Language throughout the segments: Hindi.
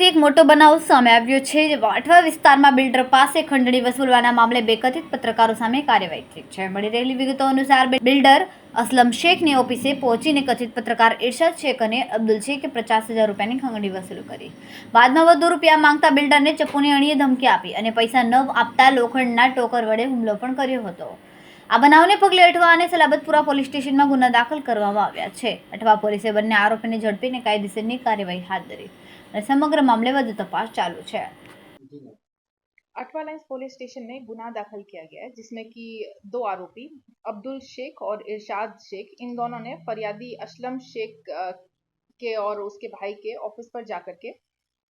બાદથી એક મોટો બનાવ સામે આવ્યો છે. વાટવા વિસ્તારમાં બિલ્ડર પાસે ખંડણી વસૂલવાના મામલે બે કથિત પત્રકારો સામે કાર્યવાહી થઈ છે. મળી રહેલી વિગતો અનુસાર બિલ્ડર અસલમ શેખની ઓફિસે પહોંચીને કથિત પત્રકાર ઇરશાદ શેખ અને અબ્દુલ શેખે 50,000 રૂપિયાની ખંડણી વસૂલ કરી. બાદમાં વધુ રૂપિયા માંગતા બિલ્ડરને ચપ્પુની અણીએ ધમકી આપી અને પૈસા ન આપતા લોખંડના ટોકર વડે હુમલો પણ કર્યો હતો. આ બનાવને પગલે અઠવા અને સલાબતપુરા પોલીસ સ્ટેશનમાં ગુના દાખલ કરવામાં આવ્યા છે. અઠવા પોલીસે બંને આરોપીને ઝડપીને કાયદેસરની કાર્યવાહી હાથ ધરી અને समग्र मामले વધુ तपास चालू है. अठवा लाइन्स पुलिस स्टेशन में गुनाह दाखिल किया गया है, जिसमें कि 2 आरोपी अब्दुल शेख और इरशाद शेख, इन दोनों ने फरियादी असलम शेख के और उसके भाई के ऑफिस पर जाकर के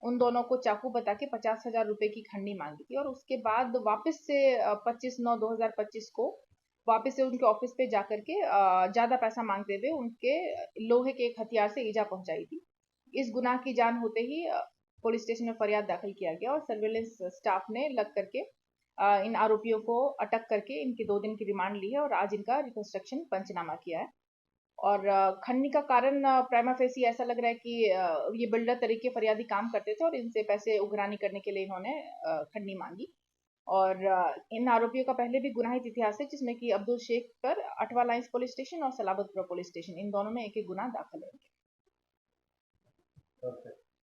उन दोनों को चाकू बता के 50,000 रुपए की खंडनी मांगी थी और उसके बाद वापस से 25/9/2025 को वापस से उनके ऑफिस पे जाकर के ज्यादा पैसा मांगते हुए उनके लोहे के एक हथियार से ईजा पहुंचाई थी. इस गुनाह की जान होते ही पुलिस स्टेशन में फरियाद दाखिल किया गया और सर्विलेंस स्टाफ ने लग करके इन आरोपियों को अटक करके इनकी 2 दिन की रिमांड ली है और आज इनका रिकंस्ट्रक्शन पंचनामा किया है. और खंडनी का कारण प्राइमा फेसी ऐसा लग रहा है कि ये बिल्डर तरीके फरियादी काम करते थे और इनसे पैसे उघरानी करने के लिए इन्होंने खंडनी मांगी. और इन आरोपियों का पहले भी गुनाहित इतिहास है, जिसमें कि अब्दुल शेख पर अठवा लाइन्स पुलिस स्टेशन और सलाबतपुरा पुलिस स्टेशन इन दोनों में एक एक गुनाह दाखिल है.